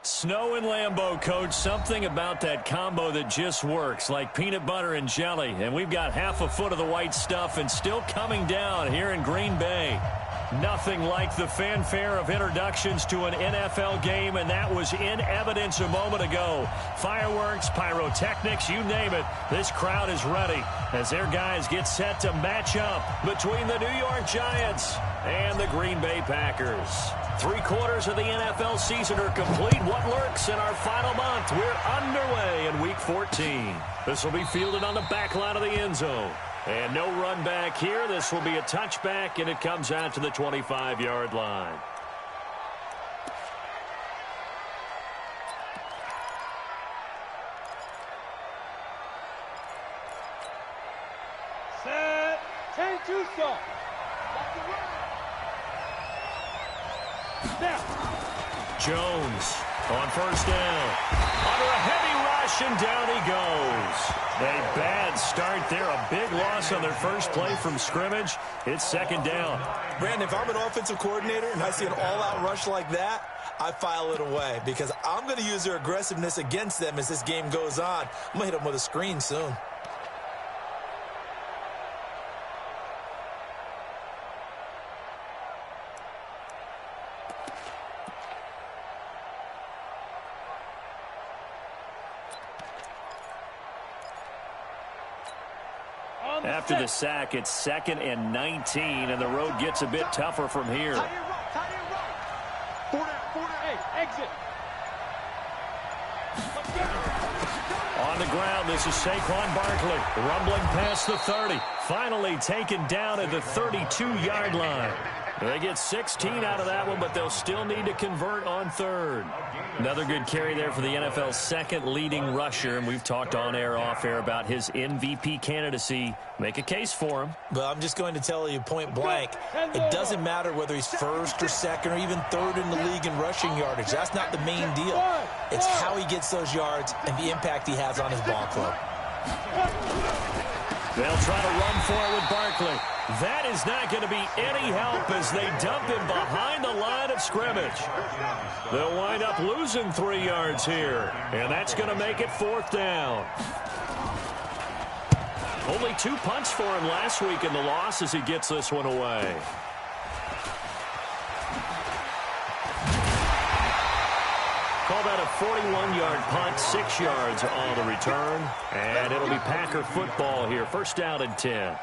Snow and Lambeau, Coach. Something about that combo that just works, like peanut butter and jelly. And we've got half a foot of the white stuff and still coming down here in Green Bay. Nothing like the fanfare of introductions to an NFL game, and that was in evidence a moment ago. Fireworks, pyrotechnics, you name it. This crowd is ready as their guys get set to match up between the New York Giants and the Green Bay Packers. 3/4 of the NFL season are complete. What lurks in our final month? We're underway in Week 14. This will be fielded on the back line of the end zone. And no run back here. This will be a touchback, and it comes out to the 25-yard line. Set. 10-2 stop. Snap. Jones on first down. Under a heavy rush, and down he goes. A bad start there. A big loss on their first play from scrimmage. It's second down. Brandon, if I'm an offensive coordinator and I see an all-out rush like that, I file it away because I'm going to use their aggressiveness against them as this game goes on. I'm going to hit them with a screen soon. After the sack, it's 2nd and 19, and the road gets a bit tougher from here. Tie it right. 4-8, exit. On the ground, this is Saquon Barkley, rumbling past the 30. Finally taken down at the 32-yard line. They get 16 out of that one, but they'll still need to convert on third. Another good carry there for the NFL's second leading rusher, and we've talked on air, off air about his MVP candidacy. Make a case for him. But I'm just going to tell you point blank, it doesn't matter whether he's first or second or even third in the league in rushing yardage. That's not the main deal. It's how he gets those yards and the impact he has on his ball club. They'll try to run for it with Barkley. That is not going to be any help as they dump him behind the line of scrimmage. They'll wind up losing 3 yards here, and that's going to make it 4th down. Only 2 punts for him last week in the loss as he gets this one away. Call that a 41-yard punt, 6 yards on the return, and it'll be Packer football here. First down and 10.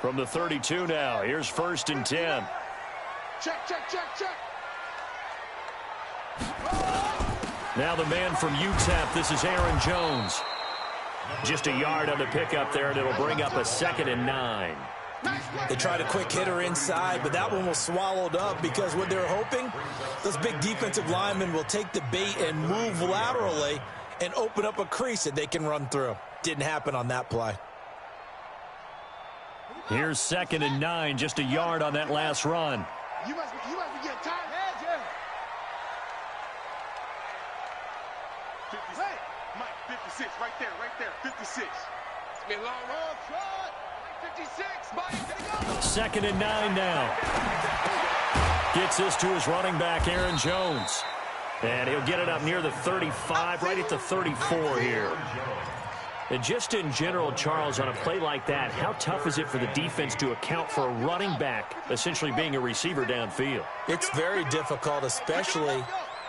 From the 32 now, here's 1st and 10. Check. Now the man from UTEP, this is Aaron Jones. Just a yard on the pickup there, and it'll bring up a 2nd and 9. They tried a quick hitter inside, but that one was swallowed up because what they're hoping, those big defensive linemen will take the bait and move laterally and open up a crease that they can run through. Didn't happen on that play. Here's 2nd and 9, just a yard on that last run. You must be getting tired. Yeah. 56. Mike, 56, right there, 56. It's been a long run, shot. 56, Mike, go. 2nd and 9 now. Gets this to his running back, Aaron Jones. And he'll get it up near the 35, right at the 34 here. And just in general, Charles, on a play like that, how tough is it for the defense to account for a running back essentially being a receiver downfield? It's very difficult, especially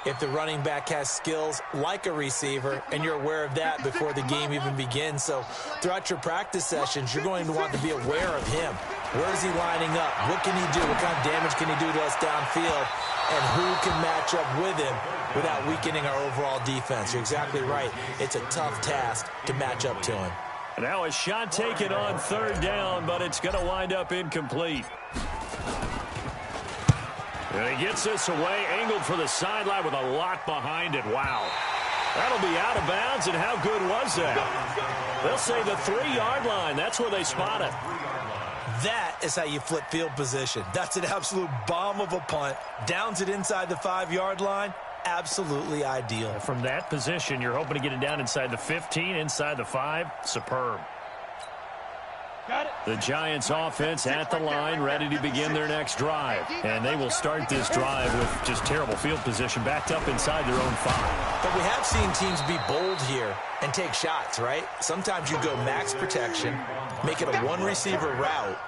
if the running back has skills like a receiver, and you're aware of that before the game even begins. So throughout your practice sessions, you're going to want to be aware of him. Where is he lining up? What can he do? What kind of damage can he do to us downfield? And who can match up with him without weakening our overall defense? You're exactly right. It's a tough task to match up to him. Now a shot taken on 3rd down, but it's going to wind up incomplete. And he gets this away, angled for the sideline with a lot behind it. Wow. That'll be out of bounds, and how good was that? They'll say the 3-yard line. That's where they spot it. That is how you flip field position. That's an absolute bomb of a punt. Downs it inside the 5-yard line. Absolutely ideal. From that position, you're hoping to get it down inside the 15, inside the 5. Superb. The Giants offense at the line, ready to begin their next drive. And they will start this drive with just terrible field position, backed up inside their own 5. But we have seen teams be bold here and take shots, right? Sometimes you go max protection, make it a one-receiver route,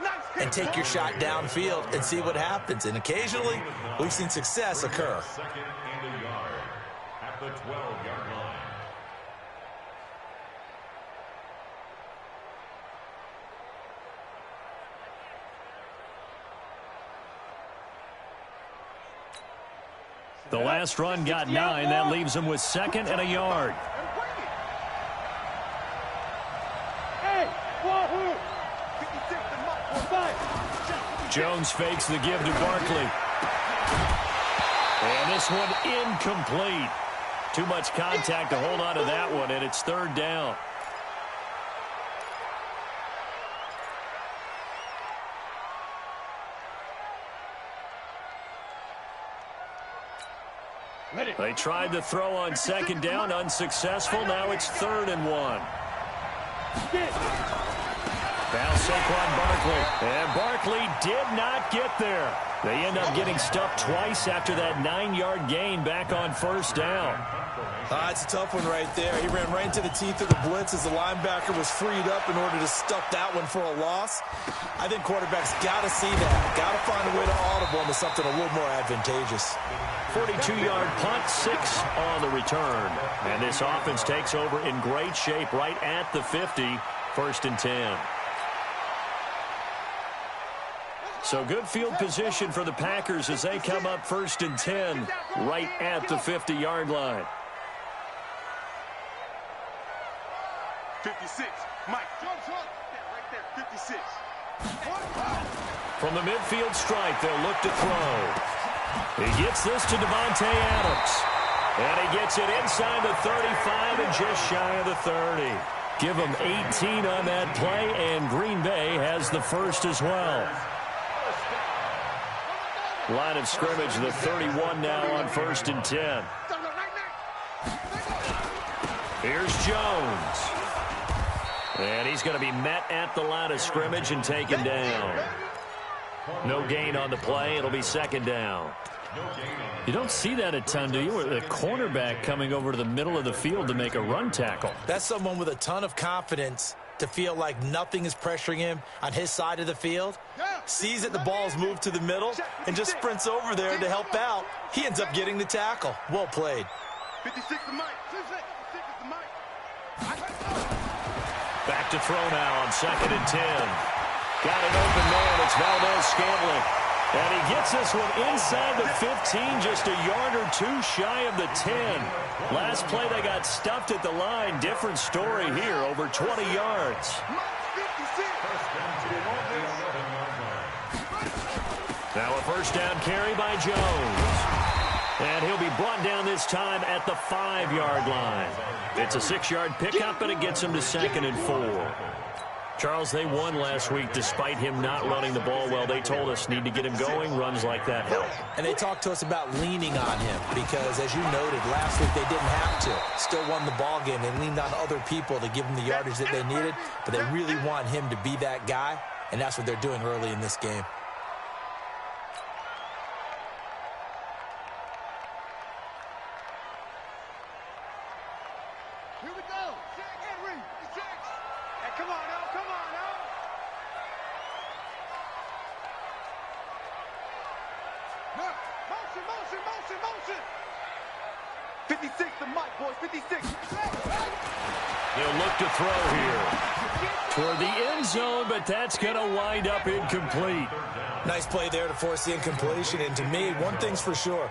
and take your shot downfield and see what happens. And occasionally, we've seen success occur. Second and a yard at the 12-yard line. The last run got 9. That leaves him with 2nd and a yard. Jones fakes the give to Barkley. And this one incomplete. Too much contact to hold on to that one, and it's 3rd down. They tried to throw on 2nd down, unsuccessful. Now it's 3rd and 1. Now Saquon Barkley. And Barkley did not get there. They end up getting stuffed twice after that 9-yard gain back on 1st down. It's a tough one right there. He ran right into the teeth of the blitz as the linebacker was freed up in order to stuff that one for a loss. I think quarterbacks got to see that. Got to find a way to audible into something a little more advantageous. 42-yard punt, 6 on the return. And this offense takes over in great shape right at the 50, 1st and 10. So good field position for the Packers as they come up 1st and 10 right at the 50-yard line. 56, Mike. Right there, 56. From the midfield stripe, they'll look to throw. He gets this to Devontae Adams. And he gets it inside the 35 and just shy of the 30. Give him 18 on that play, and Green Bay has the 1st as well. Line of scrimmage, the 31 now on 1st and 10. Here's Jones. And he's going to be met at the line of scrimmage and taken down. No gain on the play. It'll be 2nd down. You don't see that a ton, do you? The cornerback coming over to the middle of the field to make a run tackle. That's someone with a ton of confidence to feel like nothing is pressuring him on his side of the field. Sees that the ball's moved to the middle and just sprints over there to help out. He ends up getting the tackle. Well played. 56 to Mike. 56 to Mike. Back to throw now on 2nd and 10. Got an open man. It's Valdez-Scantling. And he gets this one inside the 15, just a yard or 2 shy of the 10. Last play they got stuffed at the line. Different story here, over 20 yards. Now a 1st down carry by Jones. And he'll be brought down this time at the 5-yard line. It's a 6-yard pickup, and it gets him to 2nd and 4. Charles, they won last week despite him not running the ball well. They told us need to get him going. Runs like that help. And they talked to us about leaning on him because, as you noted, last week they didn't have to. Still won the ball game. They leaned on other people to give them the yardage that they needed, but they really want him to be that guy, and that's what they're doing early in this game. Here we go. Henry, 6. Hey, come on now, come on now. Look, motion, motion, motion, motion. 56 to Mike, boys, 56. He'll look to throw here toward the end zone, but that's going to wind up incomplete. Nice play there to force the incompletion, and to me, one thing's for sure.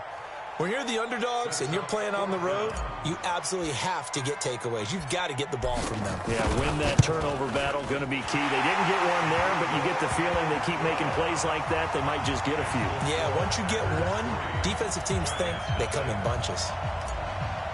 When you're the underdogs and you're playing on the road, you absolutely have to get takeaways. You've got to get the ball from them. Yeah, win that turnover battle, going to be key. They didn't get one there, but you get the feeling they keep making plays like that, they might just get a few. Yeah, once you get one, defensive teams think they come in bunches.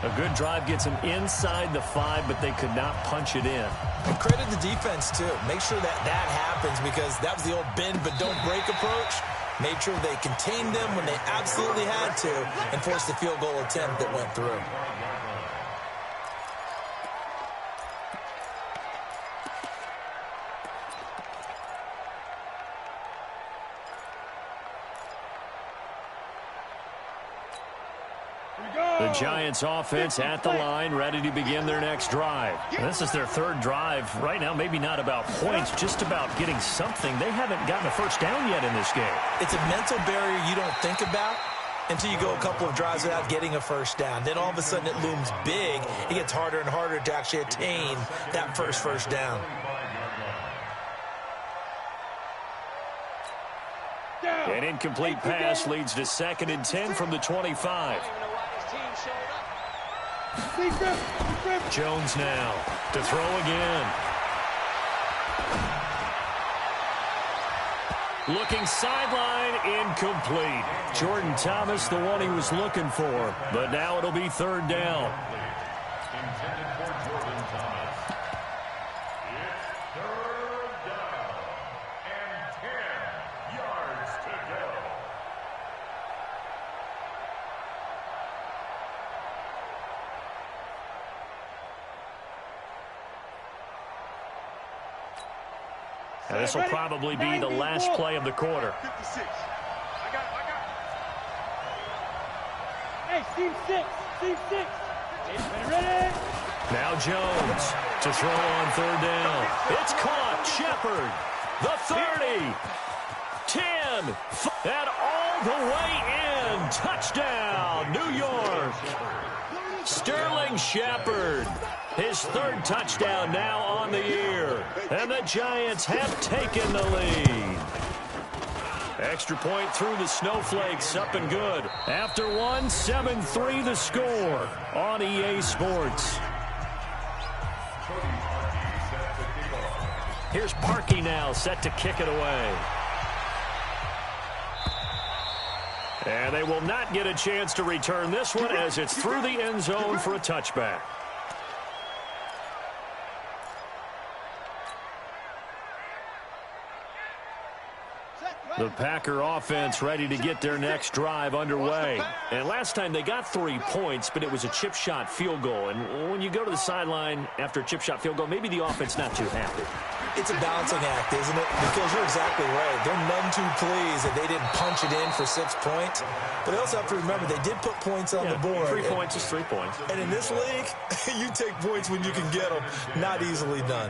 A good drive gets them inside the 5, but they could not punch it in. And credit the defense, too. Make sure that that happens because that was the old bend but don't break approach. Made sure they contained them when they absolutely had to and forced the field goal attempt that went through. Giants offense at the line, ready to begin their next drive. And this is their third drive. Right now, maybe not about points, just about getting something. They haven't gotten a first down yet in this game. It's a mental barrier you don't think about until you go a couple of drives without getting a first down. Then all of a sudden it looms big. It gets harder and harder to actually attain that first down. An incomplete pass leads to 2nd and 10 from the 25. Jones now to throw again. Looking sideline, incomplete. Jordan Thomas, the one he was looking for, but now it'll be 3rd down. Intended for Jordan Thomas. It's 3rd down and 10 yards to go. And this will probably be the last play of the quarter. 56. I got it. Hey, Steve 6. Steve 6. Ready? Now Jones to throw on 3rd down. It's caught. Shepard. The 30. 10. And all the way in. Touchdown, New York. Sterling Shepard. His 3rd touchdown now on the year. And the Giants have taken the lead. Extra point through the snowflakes, up and good. After one, 7-3 the score on EA Sports. Here's Parkey now, set to kick it away. And they will not get a chance to return this one as it's through the end zone for a touchback. The Packer offense ready to get their next drive underway. And last time they got 3 points, but it was a chip shot field goal. And when you go to the sideline after a chip shot field goal, maybe the offense not too happy. It's a balancing act, isn't it? Because you're exactly right. They're none too pleased that they didn't punch it in for 6 points. But they also have to remember they did put points on the board. 3 points is 3 points. And in this league, you take points when you can get them. Not easily done.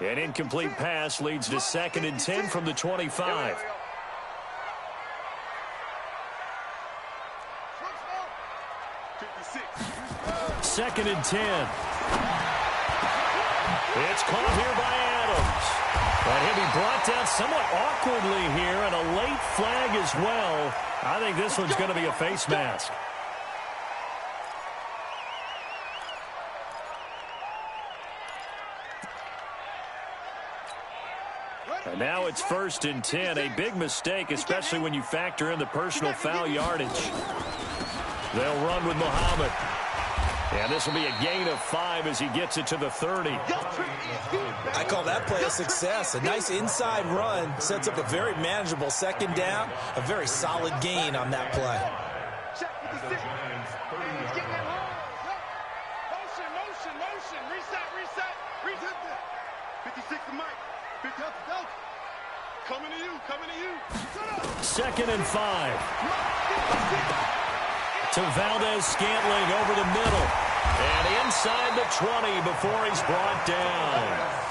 An incomplete pass leads to 2nd and 10 from the 25. Second and 10. It's caught here by Adams. And he'll be brought down somewhat awkwardly here, and a late flag as well. I think this one's going to be a face mask. And now it's 1st and 10. A big mistake, especially when you factor in the personal foul yardage. They'll run with Muhammad. And this will be a gain of 5 as he gets it to the 30. I call that play a success. A nice inside run sets up a very manageable 2nd down. A very solid gain on that play. Motion. Reset. 56 to Mike. Coming to you. 2nd and 5. To Valdez-Scantling over the middle. And inside the 20 before he's brought down.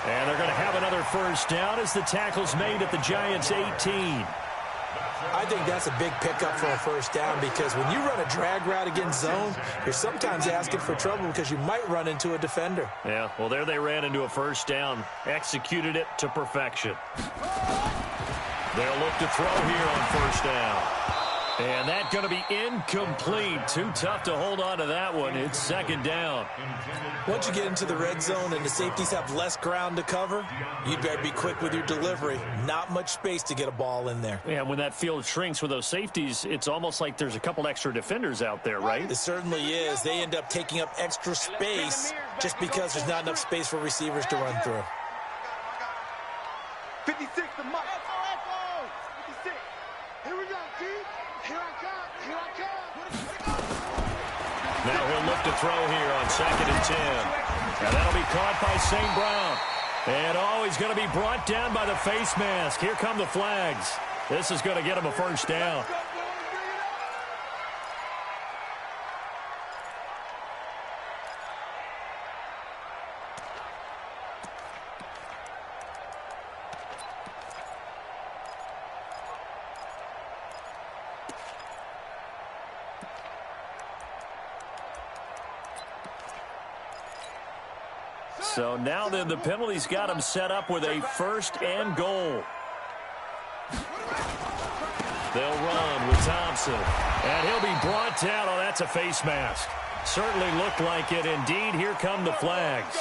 And they're going to have another first down as the tackle's made at the Giants' 18. I think that's a big pickup for a first down because when you run a drag route against zone, you're sometimes asking for trouble because you might run into a defender. Yeah, well, there they ran into a first down. Executed it to perfection. They'll look to throw here on first down. And that's going to be incomplete. Too tough to hold on to that one. It's 2nd down. Once you get into the red zone and the safeties have less ground to cover, you better be quick with your delivery. Not much space to get a ball in there. Yeah, when that field shrinks with those safeties, it's almost like there's a couple extra defenders out there, right? It certainly is. They end up taking up extra space just because there's not enough space for receivers to run through. 56 to Mike. 56. Here we go, G. Here I come. Now he'll look to throw here on 2nd and 10. And that'll be caught by St. Brown. And he's going to be brought down by the face mask. Here come the flags. This is going to get him a first down. So now then, the penalty's got him set up with a 1st and goal. They'll run with Thompson. And he'll be brought down. Oh, that's a face mask. Certainly looked like it. Indeed, here come the flags.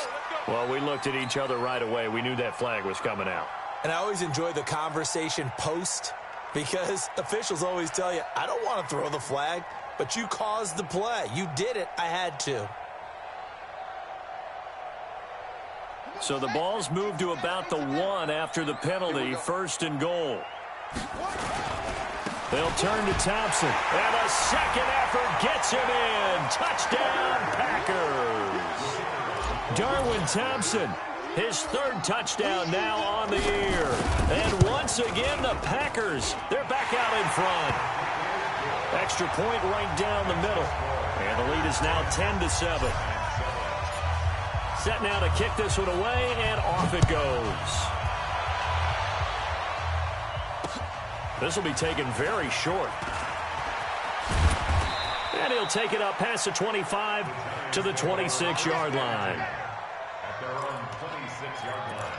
Well, we looked at each other right away. We knew that flag was coming out. And I always enjoy the conversation post because officials always tell you, I don't want to throw the flag, but you caused the play. You did it. I had to. So the ball's moved to about the 1 after the penalty, 1st and goal. They'll turn to Thompson. And a second effort gets him in. Touchdown, Packers. Darwin Thompson, his 3rd touchdown now on the year. And once again, the Packers, they're back out in front. Extra point right down the middle. And the lead is now 10-7. Set now to kick this one away, and off it goes. This will be taken very short. And he'll take it up past the 25 to the 26-yard line. At their own 26-yard line.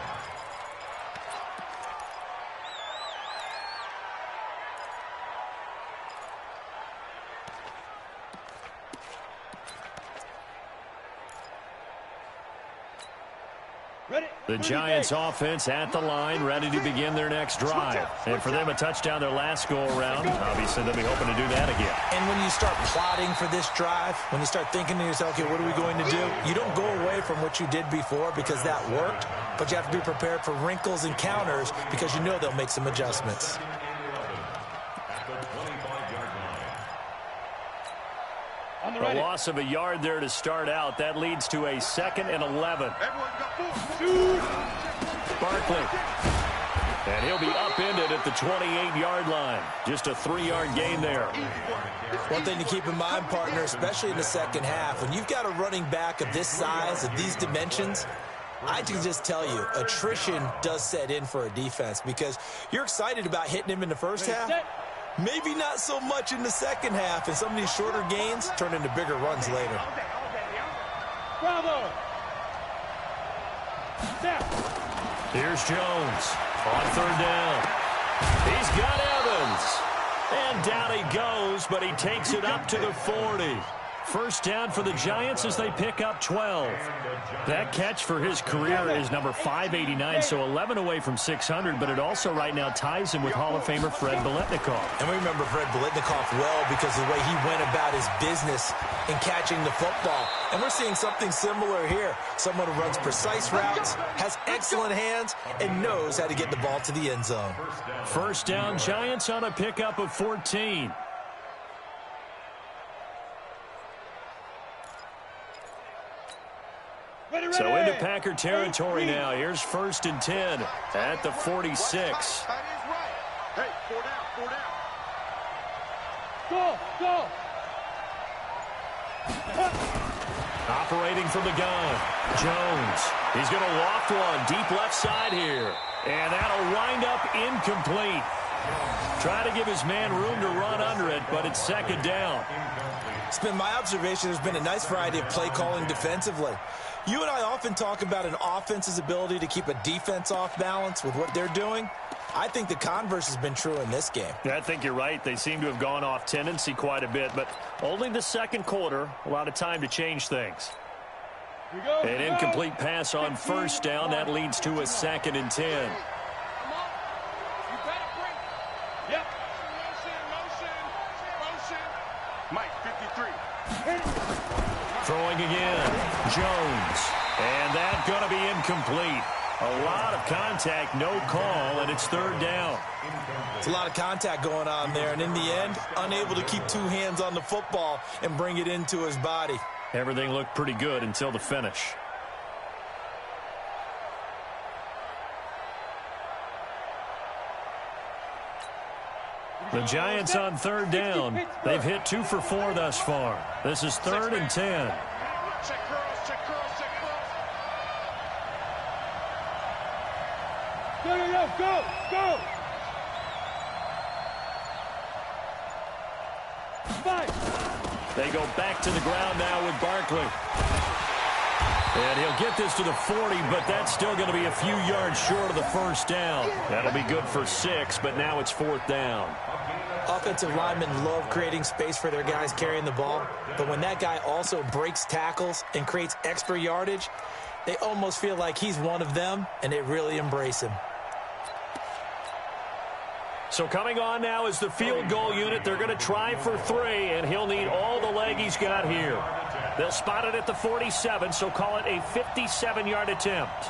The Giants offense at the line, ready to begin their next drive. And for them, a touchdown their last go-around. Obviously, they'll be hoping to do that again. And when you start plotting for this drive, when you start thinking to yourself, okay, what are we going to do? You don't go away from what you did before because that worked, but you have to be prepared for wrinkles and counters because you know they'll make some adjustments. A loss of a yard there to start out. That leads to a 2nd and 11. Barkley. And he'll be upended at the 28-yard line. Just a 3-yard gain there. One thing to keep in mind, partner, especially in the second half, when you've got a running back of this size, of these dimensions, I can just tell you, attrition does set in for a defense because you're excited about hitting him in the first half. Maybe not so much in the second half, and some of these shorter gains turn into bigger runs later. Bravo! Here's Jones on 3rd down. He's got Evans. And down he goes, but he takes it up to the 40. First down for the Giants as they pick up 12. That catch for his career is number 589, so 11 away from 600, but it also right now ties him with Hall of Famer Fred Biletnikoff. And we remember Fred Biletnikoff well because of the way he went about his business in catching the football. And we're seeing something similar here. Someone who runs precise routes, has excellent hands, and knows how to get the ball to the end zone. First down, Giants on a pickup of 14. So into Packer territory now. Here's 1st and 10 at the 46. Hey, 4 down, 4 down. Go! Operating from the gun, Jones. He's going to loft one deep left side here. And that'll wind up incomplete. Try to give his man room to run under it, but it's 2nd down. It's been my observation there's been a nice variety of play calling defensively. You and I often talk about an offense's ability to keep a defense off balance with what they're doing. I think the converse has been true in this game. Yeah, I think you're right. They seem to have gone off tendency quite a bit, but only the second quarter, a lot of time to change things. An incomplete pass on 1st down. That leads to a 2nd and 10. Mike, 53. Throwing again, Jones. And that's going to be incomplete. A lot of contact, no call, and it's 3rd down. It's a lot of contact going on there, and in the end, unable to keep 2 hands on the football and bring it into his body. Everything looked pretty good until the finish. The Giants on 3rd down. They've hit 2 for 4 thus far. This is 3rd and 10. Check curls, check curls, check curls. Go! 5. They go back to the ground now with Barkley. And he'll get this to the 40, but that's still going to be a few yards short of the first down. That'll be good for 6, but now it's 4th down. Offensive linemen love creating space for their guys carrying the ball, but when that guy also breaks tackles and creates extra yardage, they almost feel like he's one of them, and they really embrace him. So coming on now is the field goal unit. They're going to try for 3, and he'll need all the leg he's got here. They'll spot it at the 47, so call it a 57-yard attempt.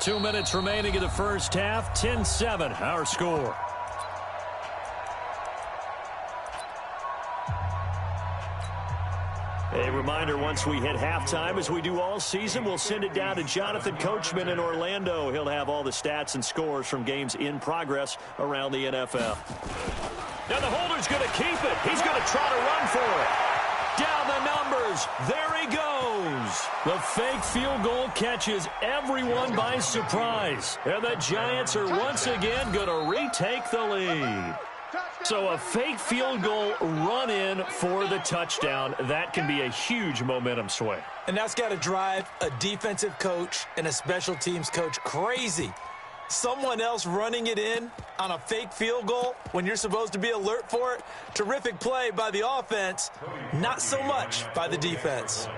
Two minutes remaining in the first half. 10-7, our score. A reminder, once we hit halftime, as we do all season, we'll send it down to Jonathan Coachman in Orlando. He'll have all the stats and scores from games in progress around the NFL. Now the holder's going to keep it. He's going to try to run for it. Down the numbers. There he goes. The fake field goal catches everyone by surprise. And the Giants are once again going to retake the lead. So a fake field goal run in for the touchdown. That can be a huge momentum swing. And that's got to drive a defensive coach and a special teams coach crazy. Someone else running it in on a fake field goal when you're supposed to be alert for it. Terrific play by the offense, not so much by the defense.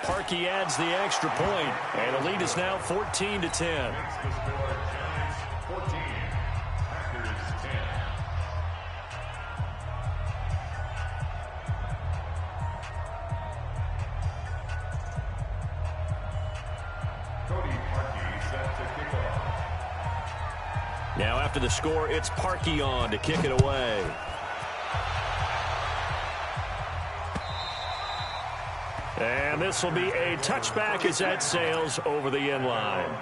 Parkey adds the extra point, and the lead is now 14-10. Now after the score, it's Parkey on to kick it away. And this will be a touchback as that sails over the end line.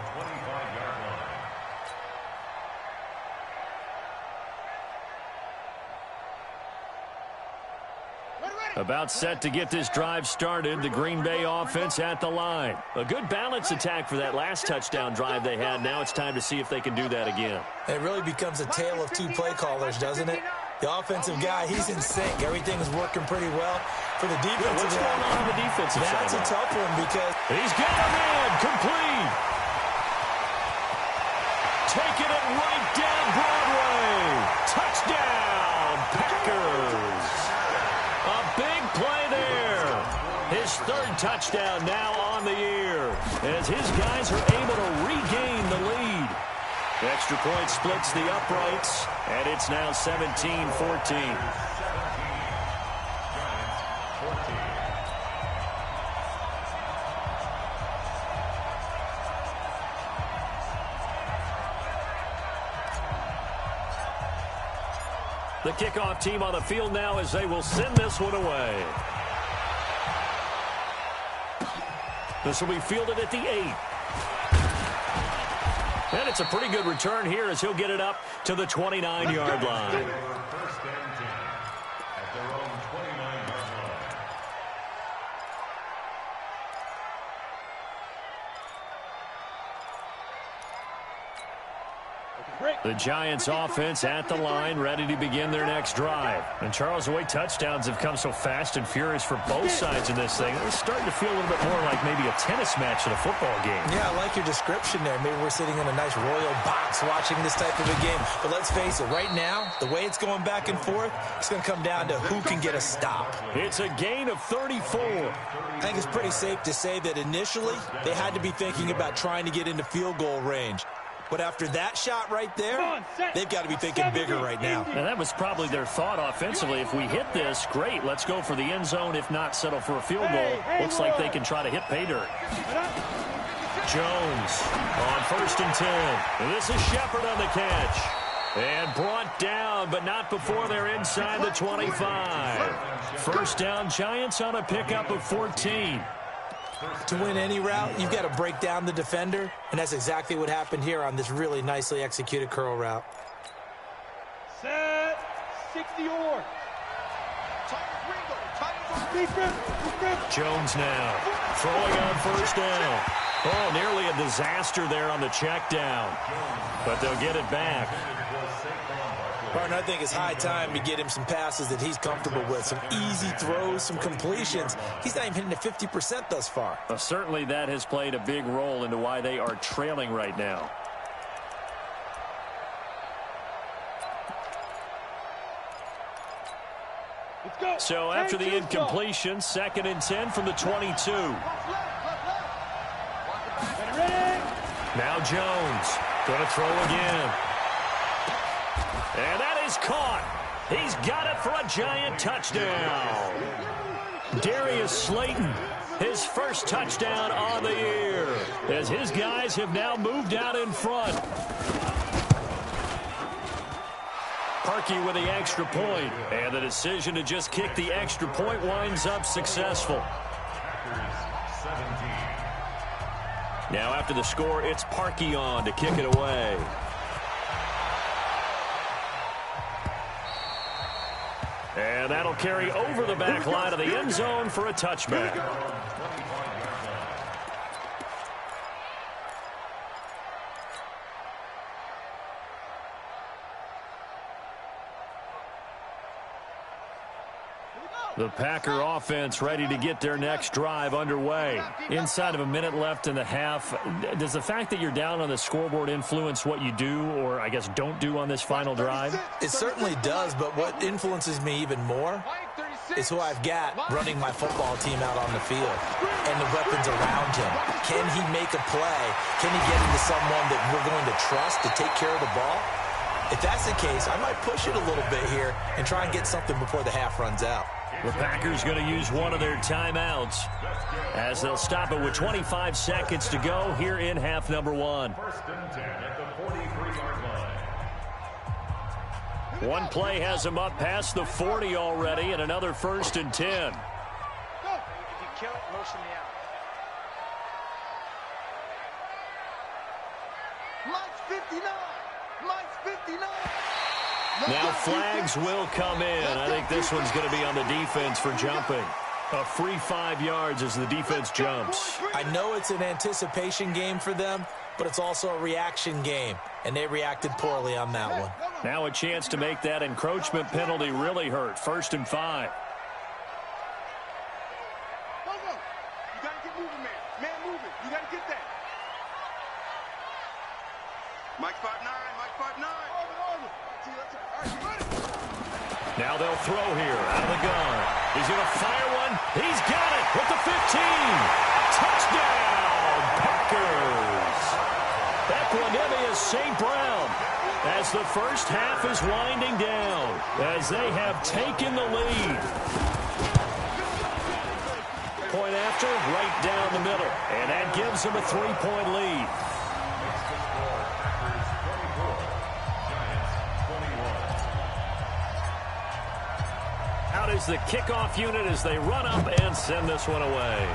About set to get this drive started. The Green Bay offense at the line. A good balance attack for that last touchdown drive they had. Now it's time to see if they can do that again. It really becomes a tale of two play callers, doesn't it? The offensive guy, he's in sync. Everything is working pretty well. For the defensive what's going on the defensive side? That's a tough one because he's got him in. Complete. Taking it right down Broadway. Touchdown, Packers. A big play there. His third touchdown now on the year as his guys are able to regain the lead. Extra point splits the uprights, and it's now 17-14. The kickoff team on the field now as they will send this one away. This will be fielded at the 8. And it's a pretty good return here as he'll get it up to the 29-yard line. First and 10 at their own 29-yard line. The Giants offense at the line, ready to begin their next drive. And Charles, the way touchdowns have come so fast and furious for both sides in this thing, it's starting to feel a little bit more like maybe a tennis match at a football game. Yeah, I like your description there. Maybe we're sitting in a nice royal box watching this type of a game. But let's face it, right now, the way it's going back and forth, it's going to come down to who can get a stop. It's a gain of 34. I think it's pretty safe to say that initially they had to be thinking about trying to get into field goal range. But after that shot right there, they've got to be thinking bigger right now. And that was probably their thought offensively. If we hit this, great, let's go for the end zone. If not, settle for a field goal. Looks like they can try to hit pay dirt. Jones on 1st and 10. This is Shepard on the catch. And brought down, but not before they're inside the 25. First down, Giants on a pickup of 14. To win any route, you've got to break down the defender, and that's exactly what happened here on this really nicely executed curl route. Set 60 or. Jones now Throwing on first down. Oh, nearly a disaster there on the check down. But they'll get it back. Partner, I think it's high time to get him some passes that he's comfortable with. Some easy throws, some completions. He's not even hitting at 50% thus far. Certainly that has played a big role into why they are trailing right now. So after the incompletion, 2nd and 10 from the 22. Now Jones going to throw again. And that is caught. He's got it for a giant touchdown. Darius Slayton, his first touchdown on the year, as his guys have now moved out in front. Parkey with the extra point, and the decision to just kick the extra point winds up successful. Now after the score, it's Parkey on to kick it away. And that'll carry over the back line of the end zone for a touchback. The Packer offense ready to get their next drive underway. Inside of a minute left in the half, does the fact that you're down on the scoreboard influence what you do, or I guess don't do on this final drive? It certainly does, but what influences me even more is who I've got running my football team out on the field and the weapons around him. Can he make a play? Can he get into someone that we're going to trust to take care of the ball? If that's the case, I might push it a little bit here and try and get something before the half runs out. The Packers going to use one of their timeouts as they'll stop it with 25 seconds to go here in half number 1. 1st and 10 at the 43-yard line. One play has him up past the 40 already, and another 1st and 10. If you kill it, motion me out. Mike's 59. Mike's 59. Now flags will come in. I think this one's going to be on the defense for jumping. A free 5 yards as the defense jumps. I know it's an anticipation game for them, but it's also a reaction game, and they reacted poorly on that one. Now a chance to make that encroachment penalty really hurt. 1st and 5. Go. You got to get moving, man. Man moving. You got to get that. Mike's 5'9". Mike's 5'9". Now they'll throw here out of the gun. He's going to fire one. He's got it with the 15. Touchdown, Packers. Equanimous St. Brown as the first half is winding down as they have taken the lead. Point after, right down the middle. And that gives them a 3-point lead. Out is the kickoff unit as they run up and send this one away.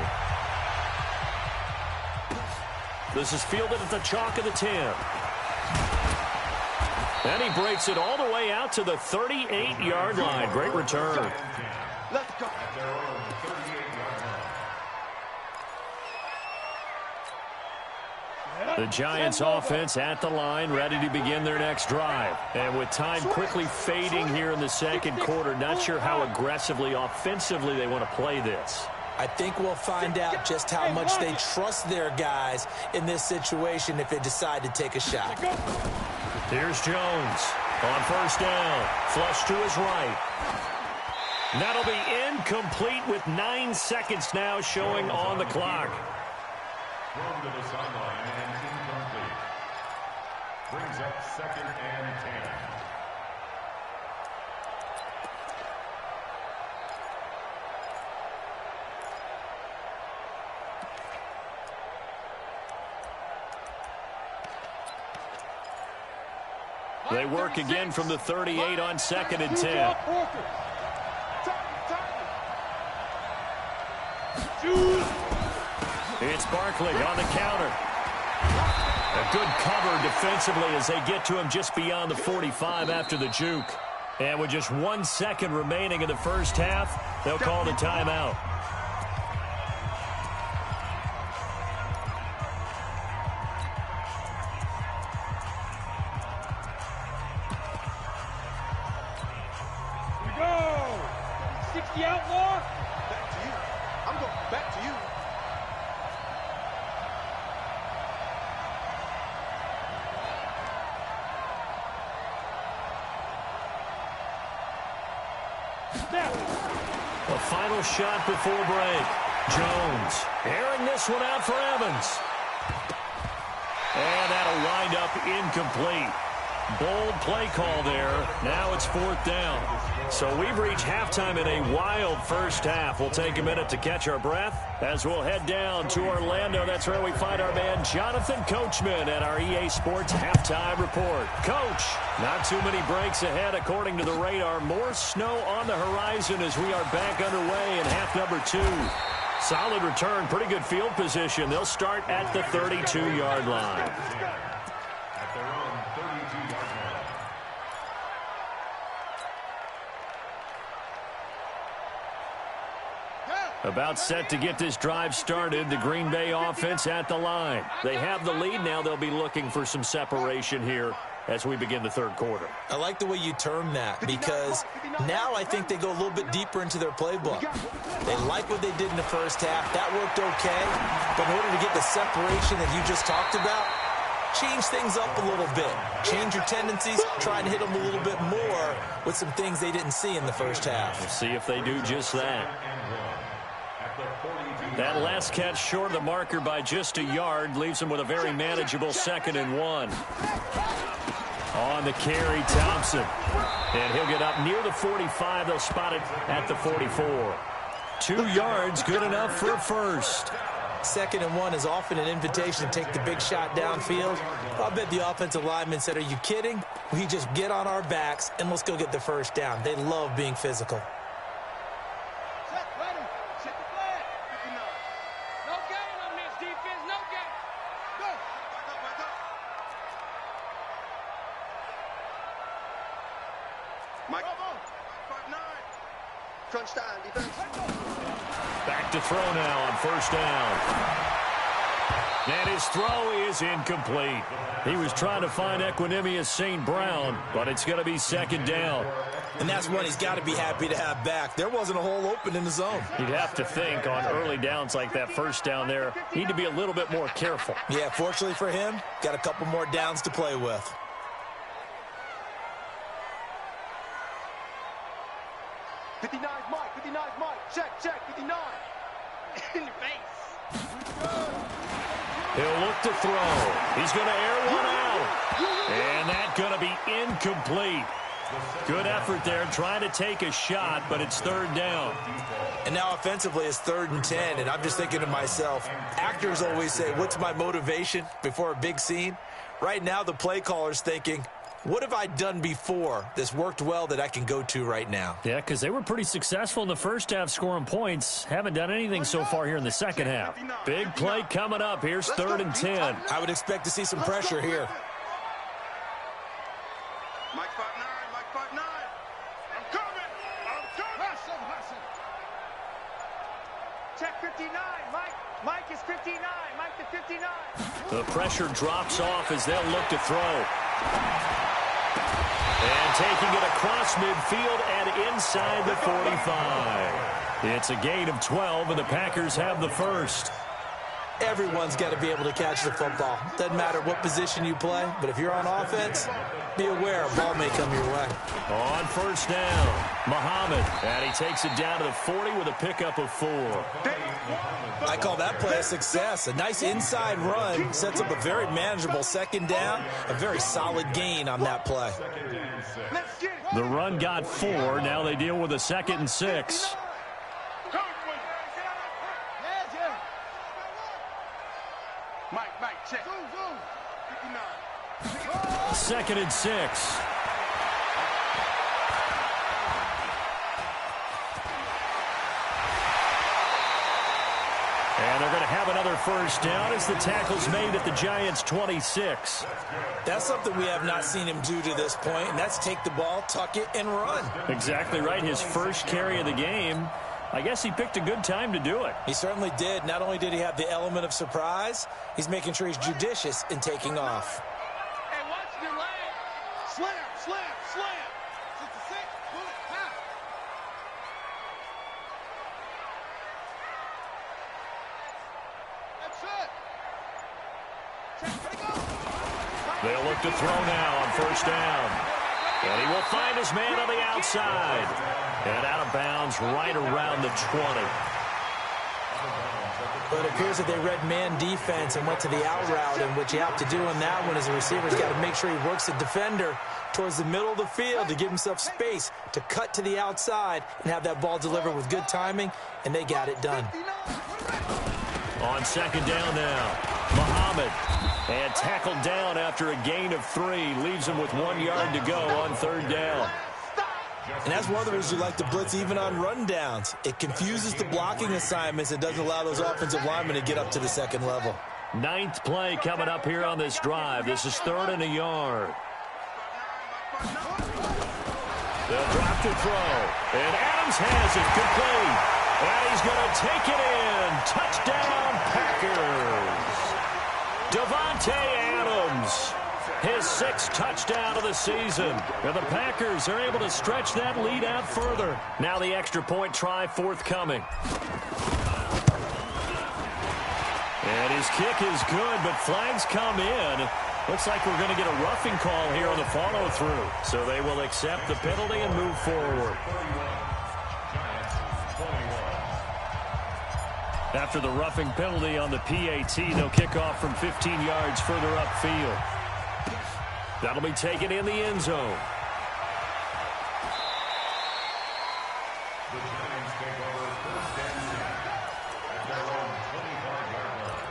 This is fielded at the chalk of the 10. And he breaks it all the way out to the 38-yard line. Great return. Let's go. The Giants offense at the line, ready to begin their next drive. And with time quickly fading here in the second quarter, not sure how aggressively, offensively they want to play this. I think we'll find out just how much they trust their guys in this situation if they decide to take a shot. Here's Jones on 1st down. Flush to his right. That'll be incomplete with 9 seconds now showing on the clock. Thrown to the sideline and incomplete. Brings up 2nd and 10. They work again from the 38 on 2nd and 10. It's Barkley on the counter. A good cover defensively as they get to him just beyond the 45 after the juke. And with just 1 second remaining in the first half, they'll call the timeout. 50 outlaw. Back to you. I'm going back to you. Snap. The final shot before break. Jones airing this one out for Evans. And that'll wind up incomplete. Bold play call there. Now it's 4th down. So we've reached halftime in a wild first half. We'll take a minute to catch our breath as we'll head down to Orlando. That's where we find our man Jonathan Coachman at our EA Sports Halftime Report. Coach, not too many breaks ahead according to the radar. More snow on the horizon as we are back underway in half number 2. Solid return, pretty good field position. They'll start at the 32-yard line. At their own 32-yard line. About set to get this drive started. The Green Bay offense at the line. They have the lead now. They'll be looking for some separation here as we begin the third quarter. I like the way you term that because now I think they go a little bit deeper into their playbook. They like what they did in the first half. That worked okay. But in order to get the separation that you just talked about, change things up a little bit. Change your tendencies. Try and hit them a little bit more with some things they didn't see in the first half. We'll see if they do just that. That last catch short of the marker by just a yard leaves him with a very manageable 2nd and 1. On the carry, Thompson. And he'll get up near the 45. They'll spot it at the 44. 2 yards, good enough for a first. 2nd and 1 is often an invitation to take the big shot downfield. I'll bet the offensive lineman said, are you kidding? We just get on our backs and let's go get the first down. They love being physical. Mike. 5-9. Crunch time, defense. Back to throw now on first down. And his throw is incomplete. He was trying to find Equanimous St. Brown, but it's going to be 2nd down. And that's one he's got to be happy to have back. There wasn't a hole open in the zone. You'd have to think on early downs like that first down there, need to be a little bit more careful. Yeah, fortunately for him, got a couple more downs to play with. Check, 59. In your face. He'll look to throw. He's going to air one out. And that's going to be incomplete. Good effort there, trying to take a shot, but it's 3rd down. And now offensively it's 3rd and 10, and I'm just thinking to myself, actors always say, what's my motivation before a big scene? Right now the play caller's thinking, what have I done before that's worked well that I can go to right now? Yeah, because they were pretty successful in the first half scoring points. Haven't done anything so far here in the second half. Big play coming up. Here's 3rd and 10. I would expect to see some pressure here. Mike 5-9, Mike 5-9. I'm coming. Hustle. Check 59, Mike. Mike is 59. Mike to 59. The pressure drops off as they'll look to throw. And taking it across midfield and inside the 45. It's a gain of 12, and the Packers have the first. Everyone's got to be able to catch the football. Doesn't matter what position you play, but if you're on offense, be aware a ball may come your way. On first down, Muhammad, and he takes it down to the 40 with a pickup of 4. I call that play a success. A nice inside run sets up a very manageable 2nd down, a very solid gain on that play. The run got 4. Now they deal with a 2nd and 6. Mike, check. 59. 2nd and 6. And they're going to have another first down as the tackle's made at the Giants' 26. That's something we have not seen him do to this point, and that's take the ball, tuck it, and run. Exactly right. His first carry of the game. I guess he picked a good time to do it. He certainly did. Not only did he have the element of surprise, he's making sure he's judicious in taking off. Hey, watch your leg. Slam. 66, bullet, They'll look to throw now on first down. And he will find his man on the outside. And out of bounds right around the 20. But it appears that they read man defense and went to the out route, and what you have to do in that one is the receiver's got to make sure he works the defender towards the middle of the field to give himself space to cut to the outside and have that ball delivered with good timing, and they got it done. On second down now, Muhammad. And tackled down after a gain of 3. Leaves him with 1 yard to go on third down. And that's one of the reasons you like to blitz even on rundowns. It confuses the blocking assignments. It doesn't allow those offensive linemen to get up to the second level. 9th play coming up here on this drive. This is 3rd and a yard. They'll drop to throw. And Adams has it complete. And he's going to take it in. Touchdown, Packers. Davante Adams. His 6th touchdown of the season. And the Packers are able to stretch that lead out further. Now the extra point try forthcoming. And his kick is good, but flags come in. Looks like we're going to get a roughing call here on the follow-through. So they will accept the penalty and move forward. After the roughing penalty on the PAT, they'll kick off from 15 yards further upfield. That'll be taken in the end zone. The Giants take over first and 10 at their own 25-yard line.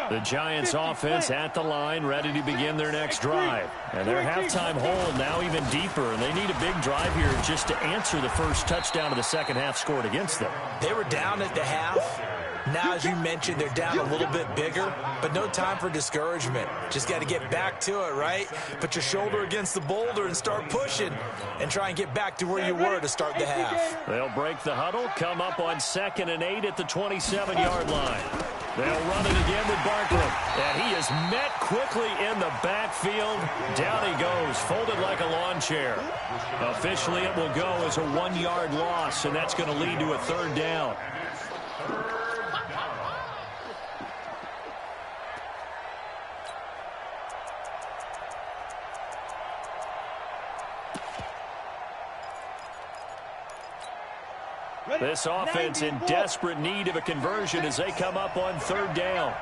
The Giants offense at the line, ready to begin their next drive. And their halftime hold now even deeper, and they need a big drive here just to answer the first touchdown of the second half scored against them. They were down at the half. Now, as you mentioned, they're down a little bit bigger, but no time for discouragement. Just got to get back to it, right? Put your shoulder against the boulder and start pushing and try and get back to where you were to start the half. They'll break the huddle, come up on 2nd and 8 at the 27-yard line. They'll run it again with Barkley. And he is met quickly in the backfield. Down he goes, folded like a lawn chair. Officially, it will go as a 1-yard loss, and that's going to lead to a 3rd down. This offense in desperate need of a conversion as they come up on 3rd down.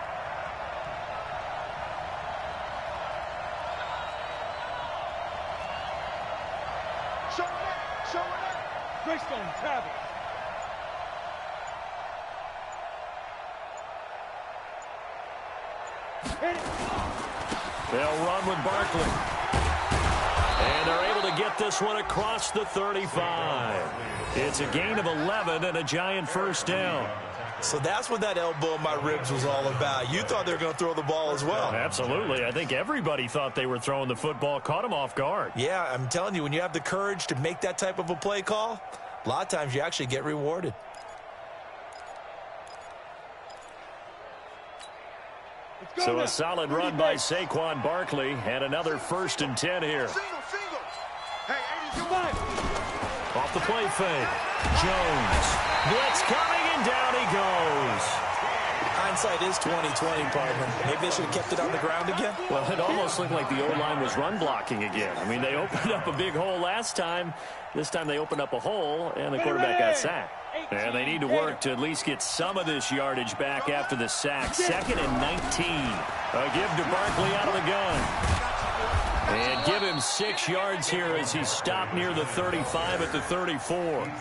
Greystone travel. They'll run with Barkley. And they're able to get this one across the 35. It's a gain of 11 and a Giant first down. So that's what that elbow in my ribs was all about. You thought they were going to throw the ball as well. Absolutely. I think everybody thought they were throwing the football, caught him off guard. Yeah, I'm telling you, when you have the courage to make that type of a play call, a lot of times you actually get rewarded. So a solid run by Saquon Barkley and another 1st and 10 here. Off the play fake. Jones. Blitz coming and down he goes. Hindsight is 20/20, partner. Maybe they should have kept it on the ground again. Well, it almost looked like the O-line was run blocking again. I mean, they opened up a big hole last time. This time they opened up a hole, and the quarterback got sacked. And they need to work to at least get some of this yardage back after the sack. 2nd and 19. A give to Barkley out of the gun. And give him 6 yards here as he's stopped near the 35 at the 34.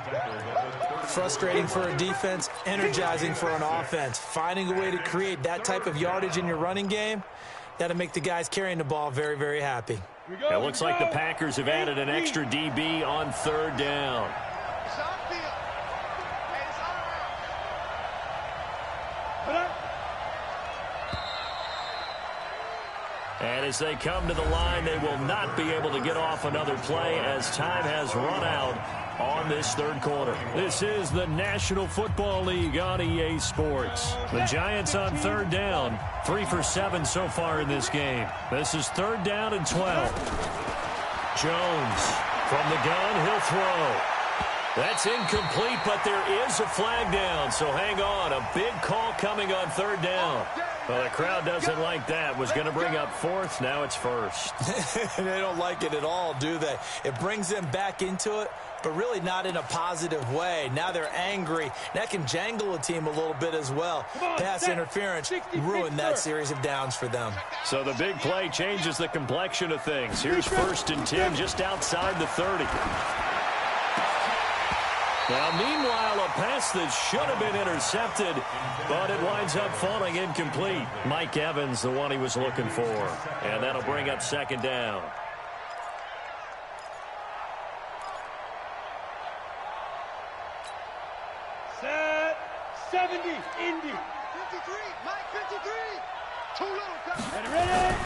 Frustrating for a defense, energizing for an offense. Finding a way to create that type of yardage in your running game, that'll make the guys carrying the ball very, very happy. It looks like the Packers have added an extra DB on 3rd down. And as they come to the line, they will not be able to get off another play as time has run out on this 3rd quarter. This is the National Football League on EA Sports. The Giants on 3rd down, 3 for 7 so far in this game. This is 3rd down and 12. Jones from the gun, he'll throw. That's incomplete, but there is a flag down, so hang on. A big call coming on third down. Well, the crowd doesn't like that. Was going to bring up fourth. Now it's first. They don't like it at all, do they? It brings them back into it, but really not in a positive way. Now they're angry. That can jangle a team a little bit as well. Pass interference ruined that series of downs for them. So the big play changes the complexion of things. Here's 1st and 10 just outside the 30. Now, meanwhile, a pass that should have been intercepted, but it winds up falling incomplete. Mike Evans, the one he was looking for. And that'll bring up 2nd down. Set. 70. Indy. 53. Mike, 53. Too little. Ready.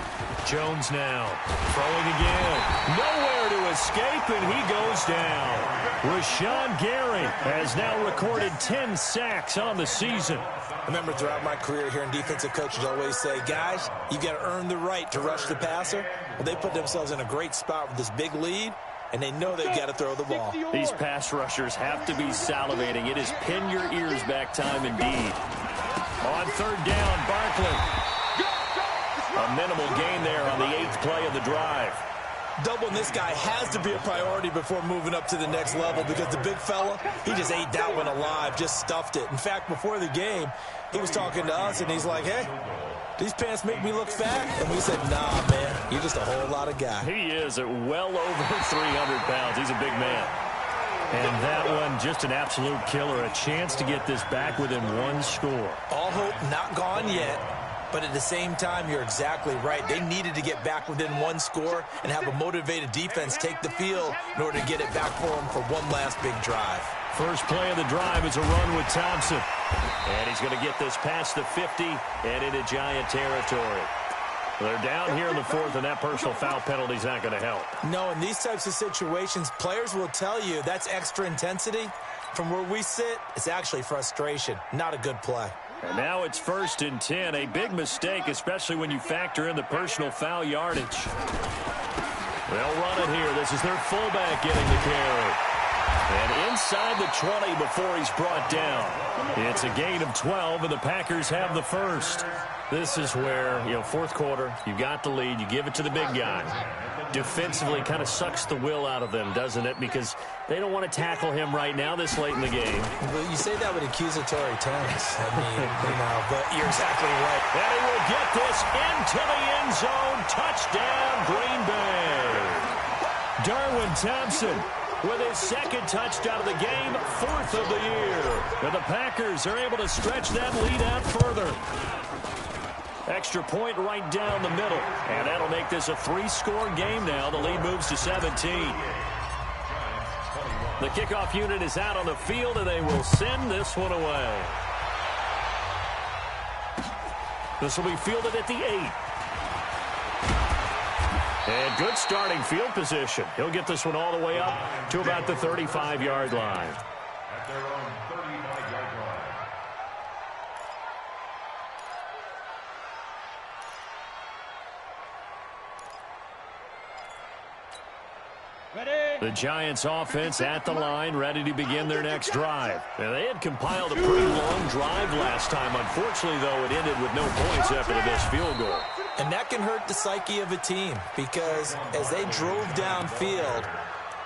Jones now throwing again. Nowhere to escape, and he goes down. Rashawn Gary has now recorded 10 sacks on the season. I remember throughout my career hearing defensive coaches always say, guys, you got to earn the right to rush the passer. Well, they put themselves in a great spot with this big lead, and they know they've got to throw the ball. These pass rushers have to be salivating. It is pin your ears back time indeed. On 3rd down, Barkley. A minimal gain there on the 8th play of the drive. Doubling this guy has to be a priority before moving up to the next level because the big fella, he just ate that one alive, just stuffed it. In fact, before the game, he was talking to us, and he's like, hey, these pants make me look fat? And we said, nah, man, you're just a whole lot of guy. He is at well over 300 pounds. He's a big man. And that one, just an absolute killer. A chance to get this back within 1 score. All hope not gone yet. But at the same time, you're exactly right. They needed to get back within 1 score and have a motivated defense take the field in order to get it back for them for one last big drive. First play of the drive is a run with Thompson. And he's going to get this past the 50 and into Giant territory. They're down here in the 4th, and that personal foul penalty is not going to help. No, in these types of situations, players will tell you that's extra intensity. From where we sit, it's actually frustration, not a good play. And now it's 1st and 10. A big mistake, especially when you factor in the personal foul yardage. They'll run it here. This is their fullback getting the carry. And inside the 20 before he's brought down. It's a gain of 12, and the Packers have the first. This is where, 4th quarter, you got the lead. You give it to the big guy. Defensively kind of sucks the will out of them, doesn't it? Because they don't want to tackle him right now this late in the game. Well, you say that with accusatory tones. I mean, but you're exactly right. And he will get this into the end zone. Touchdown, Green Bay. Darwin Thompson with his 2nd touchdown of the game, 4th of the year. And the Packers are able to stretch that lead out further. Extra point right down the middle. And that'll make this a 3-score game now. The lead moves to 17. The kickoff unit is out on the field, and they will send this one away. This will be fielded at the 8. And good starting field position. He'll get this one all the way up to about the 35-yard line. At their own 35-yard line. Ready. The Giants offense at the line, ready to begin their next drive. And they had compiled a pretty long drive last time. Unfortunately, though, it ended with no points after the missed field goal. And that can hurt the psyche of a team because as they drove downfield,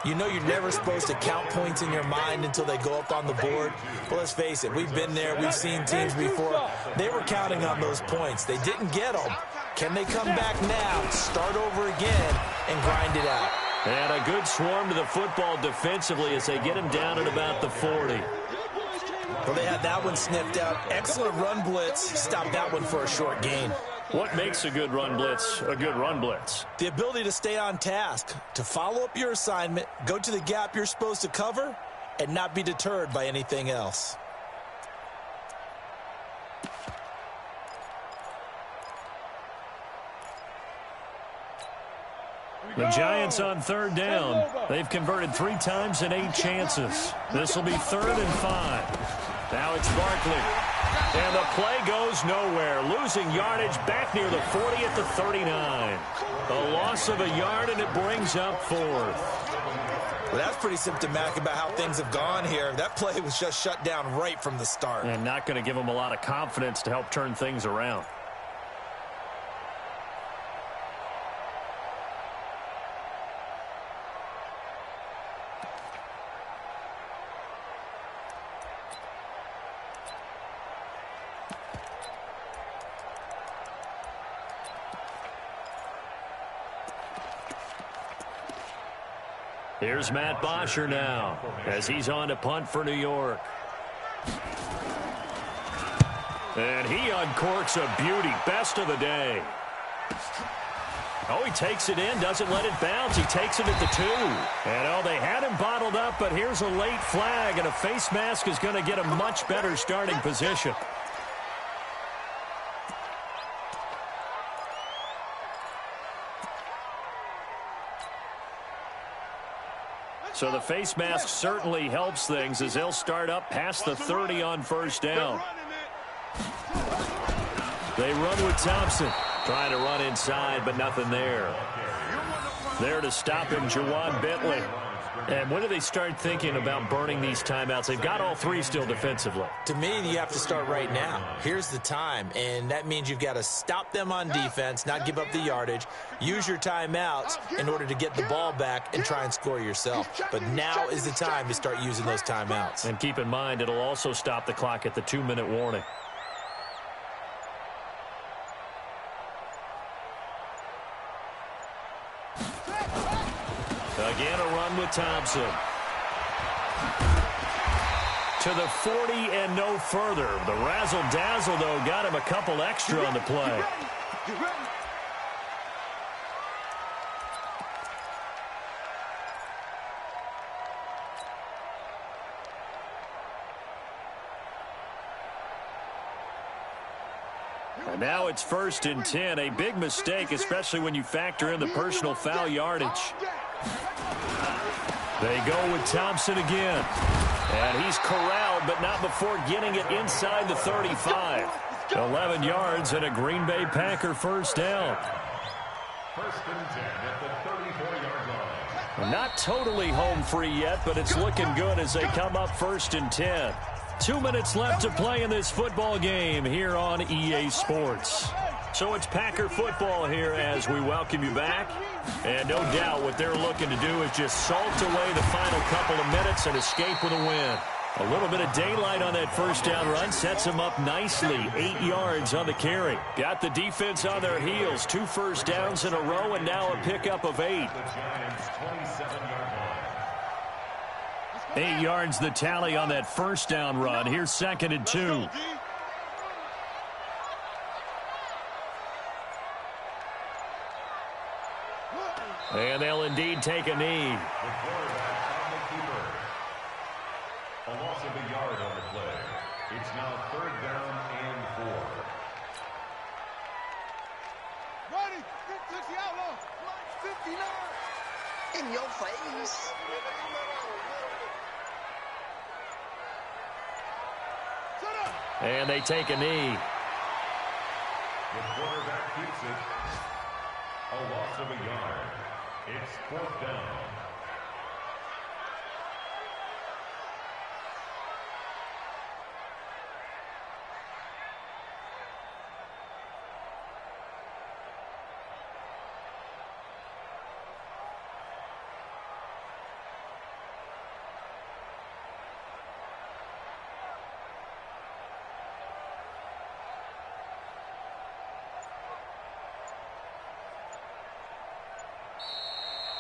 you're never supposed to count points in your mind until they go up on the board. But let's face it, we've been there. We've seen teams before. They were counting on those points. They didn't get them. Can they come back now, start over again, and grind it out? And a good swarm to the football defensively as they get him down at about the 40. Well, they had that one sniffed out. Excellent run blitz. Stopped that one for a short gain. What makes a good run blitz a good run blitz? The ability to stay on task, to follow up your assignment, go to the gap you're supposed to cover, and not be deterred by anything else. The Giants on 3rd down. They've converted 3 times in 8 chances. This will be 3rd and 5. Now it's Barkley. And the play goes nowhere. Losing yardage back near the 40 at the 39. A loss of a yard, and it brings up 4th. Well, that's pretty symptomatic about how things have gone here. That play was just shut down right from the start. And not going to give them a lot of confidence to help turn things around. Here's Matt Bosher now as he's on to punt for New York. And he uncorks a beauty. Best of the day. Oh, he takes it in, doesn't let it bounce. He takes it at the 2. And, oh, they had him bottled up, but here's a late flag, and a face mask is going to get a much better starting position. So the face mask certainly helps things as they'll start up past the 30 on first down. They run with Thompson. Trying to run inside, but nothing there. There to stop him, Jawan Bentley. And when do they start thinking about burning these timeouts? They've got all 3 still defensively. To me, you have to start right now. Here's the time, and that means you've got to stop them on defense, not give up the yardage, use your timeouts in order to get the ball back and try and score yourself. But now is the time to start using those timeouts. And keep in mind, it'll also stop the clock at the 2-minute warning. Again, a run with Thompson. To the 40 and no further. The razzle-dazzle, though, got him a couple extra on the play. And now it's 1st and 10. A big mistake, especially when you factor in the personal foul yardage. They go with Thompson again. And he's corralled, but not before getting it inside the 35. 11 yards and a Green Bay Packer first down. 1st and 10 at the 34-yard line. Not totally home free yet, but it's looking good as they come up 1st and 10. 2 minutes left to play in this football game here on EA Sports. So it's Packer football here as we welcome you back. And no doubt what they're looking to do is just salt away the final couple of minutes and escape with a win. A little bit of daylight on that first down run sets them up nicely. 8 yards on the carry. Got the defense on their heels. 2 first downs in a row and now a pickup of 8. The Giants' 27-yard line. 8 yards the tally on that first down run. Here's 2nd and 2. And they'll indeed take a knee. The quarterback on the keeper. A loss of a yard on the play. It's now 3rd down and 4. Ready, touch the outlaw. 59. In your face. And they take a knee. The quarterback keeps it. A loss of a yard. It's 4th down.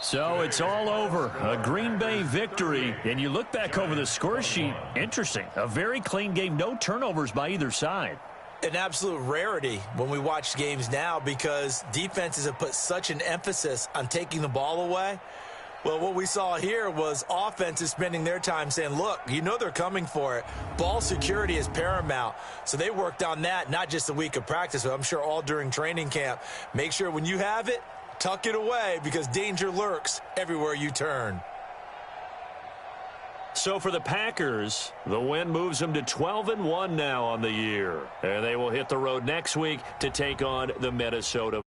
So it's all over. A Green Bay victory. And you look back over the score sheet. Interesting. A very clean game. No turnovers by either side. An absolute rarity when we watch games now because defenses have put such an emphasis on taking the ball away. Well, what we saw here was offenses spending their time saying, look, you know they're coming for it. Ball security is paramount. So they worked on that, not just a week of practice, but I'm sure all during training camp. Make sure when you have it, tuck it away because danger lurks everywhere you turn. So for the Packers, the win moves them to 12-1 now on the year. And they will hit the road next week to take on the Minnesota